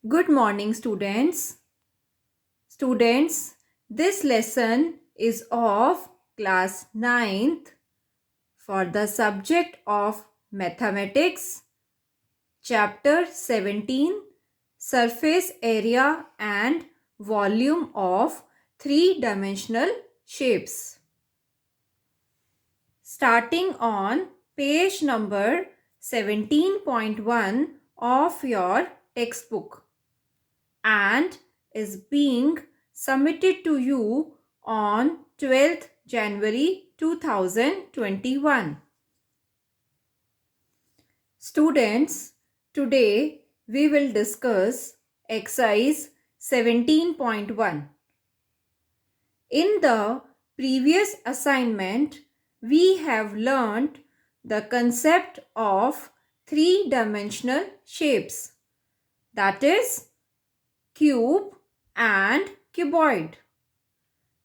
Good morning, students. Students, this lesson is of class 9th for the subject of mathematics, chapter 17, surface area and volume of three-dimensional shapes. Starting on page number 17.1 of your textbook, and is being submitted to you on 12th January 2021. Students, today we will discuss exercise 17.1. In the previous assignment, we have learnt the concept of three-dimensional shapes, that is cube and cuboid.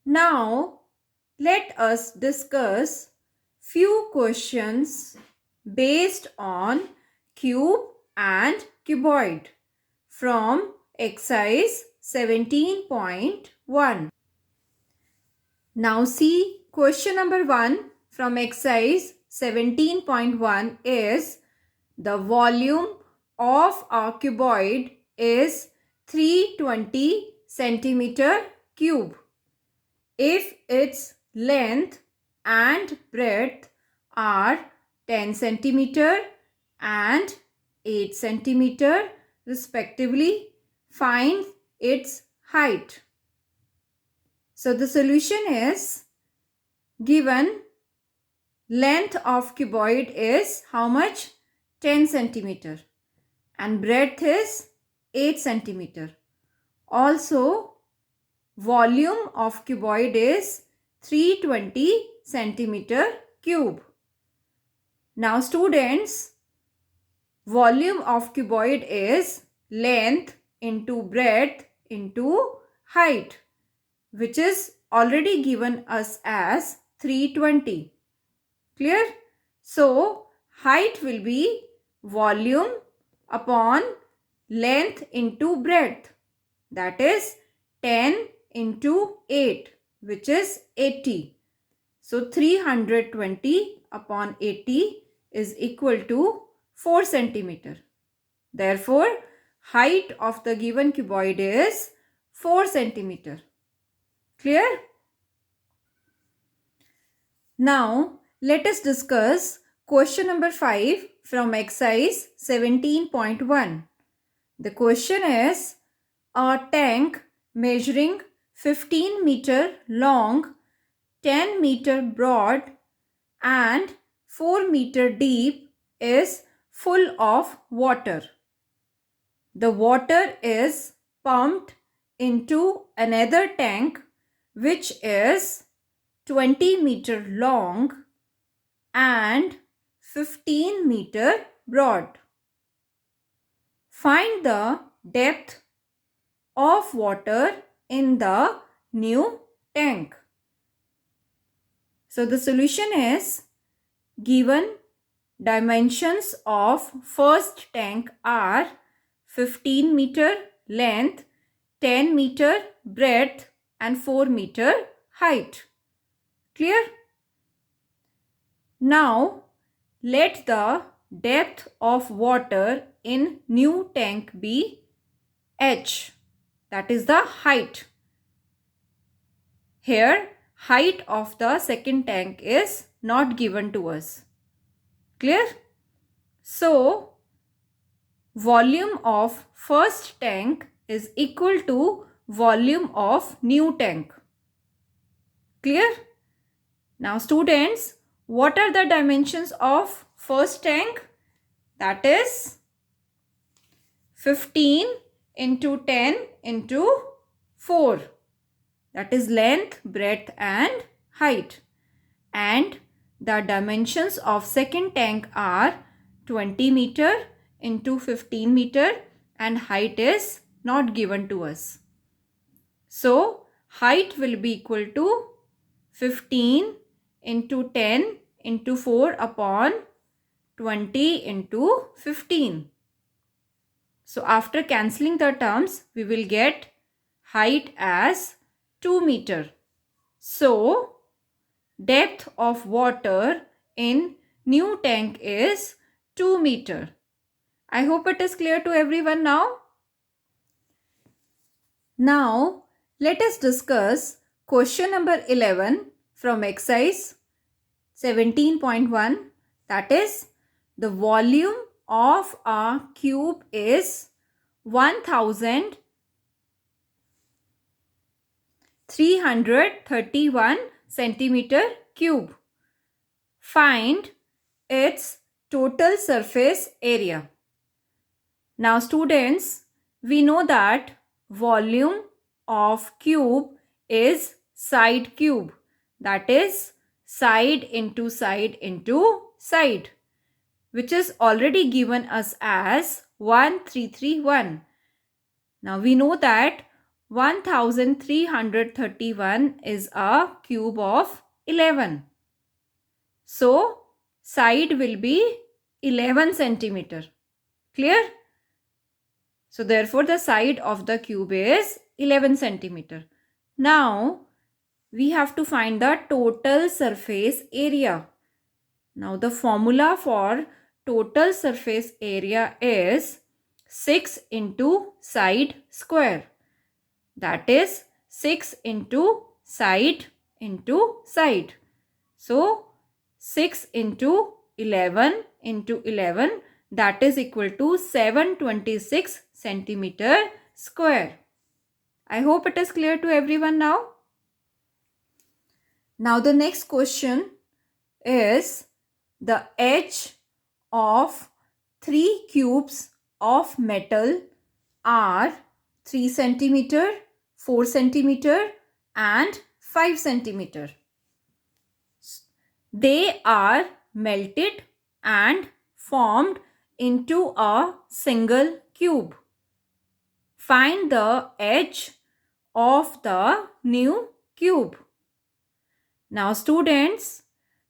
Now, let us discuss few questions based on cube and cuboid from exercise 17.1. Now see, question number 1 from exercise 17.1 is the volume of a cuboid is 320 centimeter cube if its length and breadth are 10 centimeter and 8 centimeter respectively. Find its height. So the solution is, given length of cuboid is how much? 10 centimeter and breadth is 8 centimeter. Also, volume of cuboid is 320 centimeter cube. Now students, volume of cuboid is length into breadth into height, which is already given us as 320. Clear? So, height will be volume upon length into breadth, that is 10 into 8, which is 80. So 320 upon 80 is equal to 4 centimeter. Therefore, height of the given cuboid is 4 centimeter. Clear? Now, let us discuss question number 5 from exercise 17.1. The question is, a tank measuring 15 meter long, 10 meter broad and 4 meter deep is full of water. The water is pumped into another tank which is 20 meter long and 15 meter broad. Find the depth of water in the new tank. So the solution is, given dimensions of first tank are 15 meter length, 10 meter breadth and 4 meter height. Clear? Now, let the depth of water in new tank be h, that is the height. Here, height of the second tank is not given to us. Clear? So, volume of first tank is equal to volume of new tank. Clear? Now students, what are the dimensions of first tank? That is 15 into 10 into 4. That is length, breadth and height. And the dimensions of second tank are 20 meter into 15 meter and height is not given to us. So, height will be equal to 15 into 10 into 4 upon 20 into 15. So after cancelling the terms, we will get height as 2 meter. So depth of water in new tank is 2 meter. I hope it is clear to everyone now. Now let us discuss question number 11 from exercise 17.1, that is the volume of a cube is 1331 centimeter cube. Find its total surface area. Now students, we know that volume of cube is side cube, that is side into side into side, which is already given us as 1331. Now we know that 1331 is a cube of 11. So side will be 11 centimeter. Clear? So therefore the side of the cube is 11 centimeter. Now we have to find the total surface area. Now the formula for total surface area is 6 into side square. That is 6 into side into side. So 6 into 11 into 11, that is equal to 726 centimeter square. I hope it is clear to everyone now. Now the next question is the edge of 3 cubes of metal are 3 centimeter, 4 centimeter and 5 centimeter. They are melted and formed into a single cube. Find the edge of the new cube. Now students,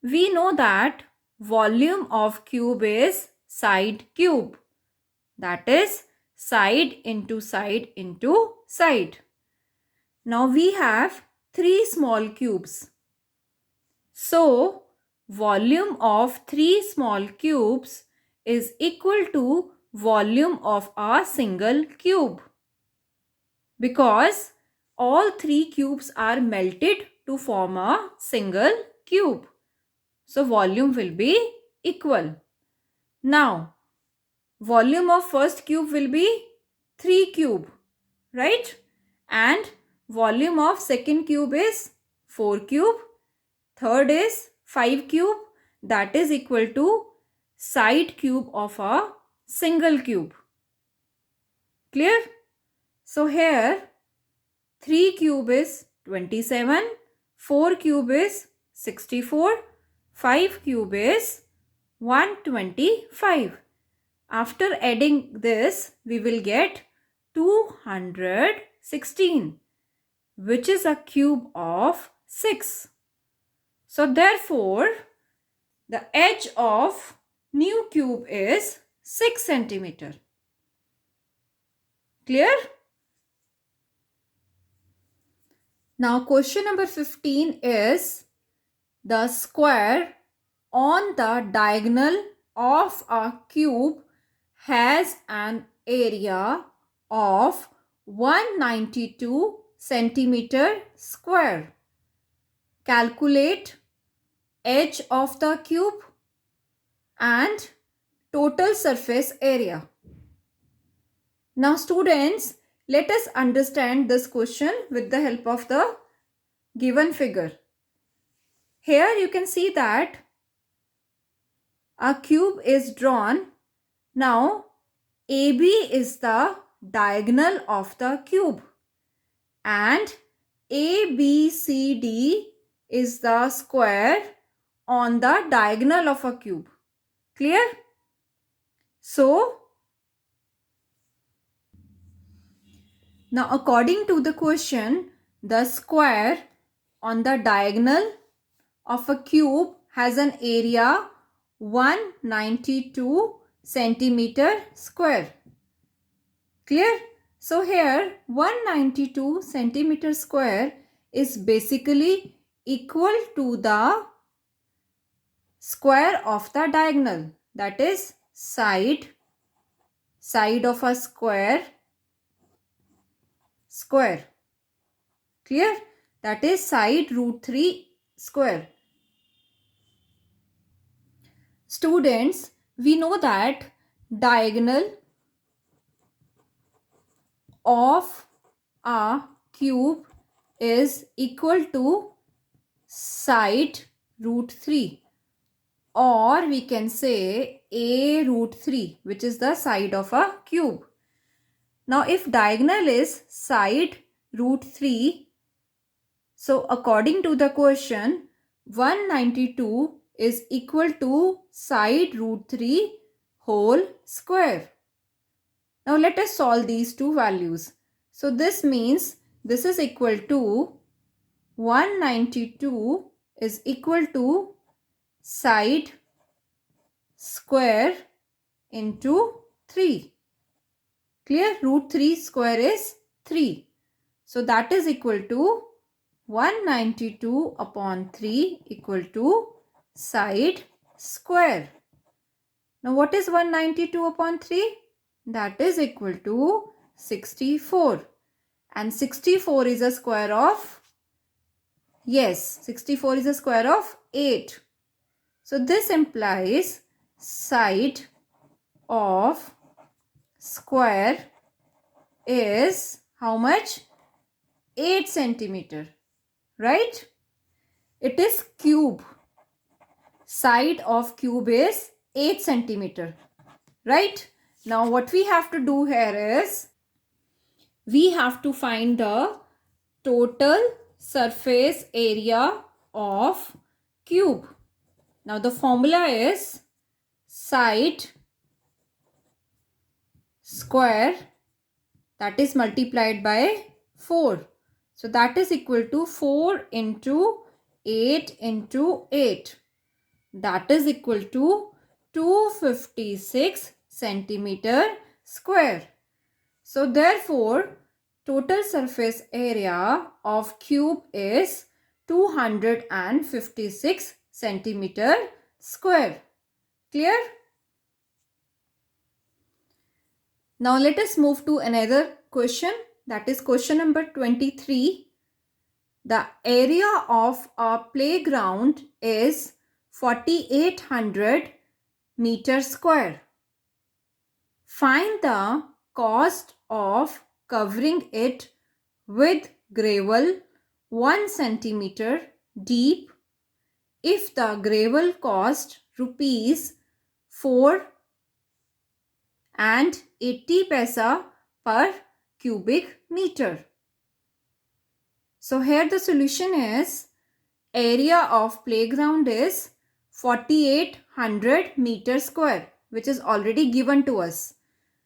we know that volume of cube is side cube. That is side into side into side. Now we have 3 small cubes. So volume of 3 small cubes is equal to volume of a single cube, because all 3 cubes are melted to form a single cube. So volume will be equal. Now volume of first cube will be 3 cube, right? And volume of second cube is 4 cube. Third is 5 cube, that is equal to side cube of a single cube. Clear? So here 3 cube is 27, 4 cube is 64, 5 cube is 125. After adding this, we will get 216, which is a cube of 6. So therefore, the edge of new cube is 6 centimeter. Clear? Now question number 15 is the square on the diagonal of a cube has an area of 192 centimeter square. Calculate edge of the cube and total surface area. Now students, let us understand this question with the help of the given figure. Here you can see that a cube is drawn. Now AB is the diagonal of the cube and ABCD is the square on the diagonal of a cube. Clear? So now according to the question, the square on the diagonal of a cube has an area 192 centimeter square. Clear? So here 192 centimeter square is basically equal to the square of the diagonal. That is side of a square. Clear? That is side root 3 square. Students, we know that diagonal of a cube is equal to side root 3, or we can say a root 3, which is the side of a cube. Now if diagonal is side root 3, so according to the question, 192 is equal to side root 3 whole square. Now let us solve these two values. So this means this is equal to 192 is equal to side square into 3. Clear? Root 3 square is 3. So that is equal to 192 upon 3 equal to side square. Now what is 192 upon 3? That is equal to 64. And 64 is a square of, yes, 64 is a square of 8. So this implies side of square is how much? 8 centimeter, right? It is cube. Side of cube is 8 centimeter, right? Now what we have to do here is we have to find the total surface area of cube. Now the formula is side square, that is multiplied by 4. So that is equal to 4 into 8 into 8. That is equal to 256 centimeter square. So therefore, total surface area of cube is 256 centimeter square. Clear? Now let us move to another question, that is question number 23. The area of a playground is 4800 meters square. Find the cost of covering it with gravel 1 centimeter deep if the gravel cost rupees 4 and 80 paisa per cubic meter. So here the solution is area of playground is 4800 meters square, which is already given to us.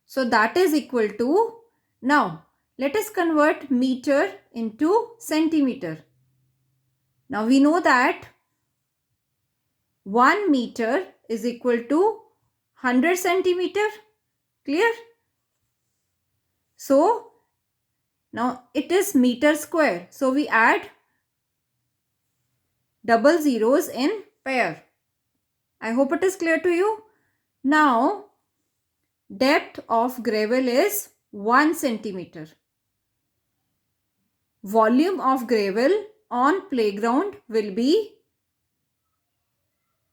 So that is equal to, now let us convert meter into centimeter. Now we know that 1 meter is equal to 100 centimeter. Clear? So now it is meter square. So we add double zeros in pair. I hope it is clear to you. Now depth of gravel is 1 centimeter. Volume of gravel on playground will be,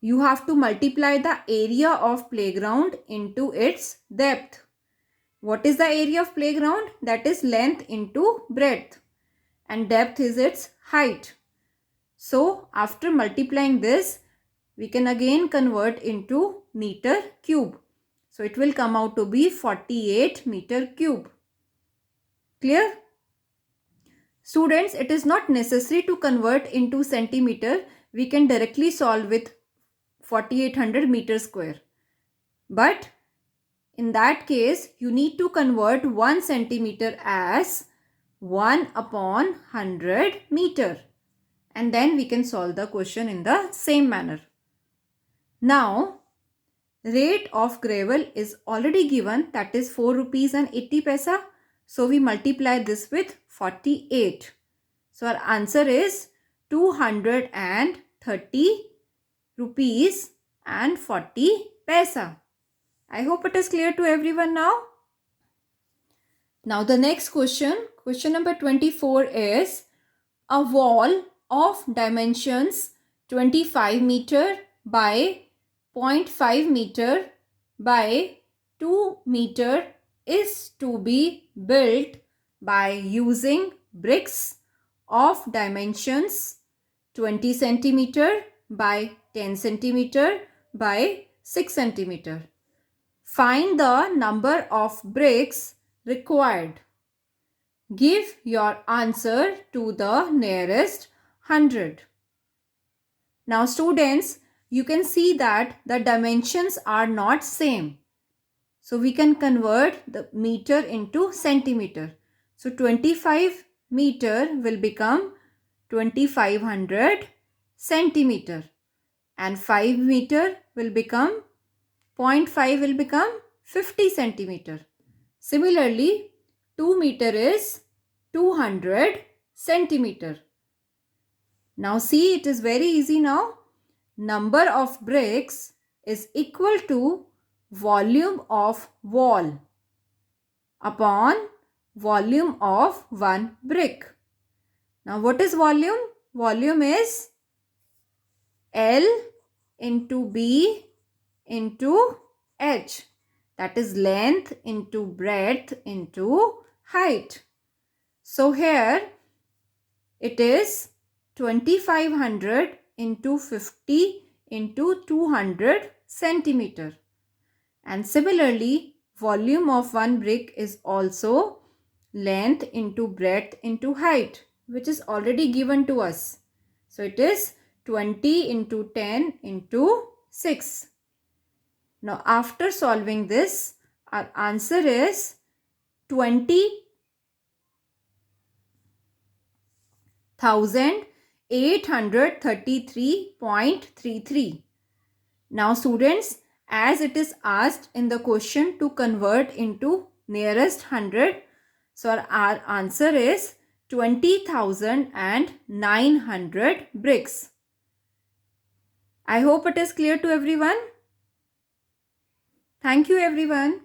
you have to multiply the area of playground into its depth. What is the area of playground? That is length into breadth, and depth is its height. So after multiplying this, we can again convert into meter cube. So it will come out to be 48 meter cube. Clear? Students, it is not necessary to convert into centimeter. We can directly solve with 4800 meter square. But in that case, you need to convert 1 centimeter as 1 upon 100 meter. And then we can solve the question in the same manner. Now, rate of gravel is already given, that is 4 rupees and 80 paisa. So we multiply this with 48. So our answer is 230 rupees and 40 paisa. I hope it is clear to everyone now. Now the next question number 24 is a wall of dimensions 25 meter by 0.5 meter by 2 meter is to be built by using bricks of dimensions 20 centimeter by 10 centimeter by 6 centimeter. Find the number of bricks required. Give your answer to the nearest 100. Now students, you can see that the dimensions are not same. So we can convert the meter into centimeter. So 25 meter will become 2500 centimeter and 5 meter will become 0.5 will become 50 centimeter. Similarly, 2 meter is 200 centimeter. Now see, it is very easy now. Number of bricks is equal to volume of wall upon volume of one brick. Now what is volume? Volume is L into B into H. That is length into breadth into height. So here it is 2500 into 50 into 200 centimeter. And similarly, volume of one brick is also length into breadth into height, which is already given to us. So it is 20 into 10 into 6. Now after solving this, our answer is 20,833.33. Now students, as it is asked in the question to convert into nearest 100, so our answer is 20,900 bricks. I hope it is clear to everyone. Thank you everyone.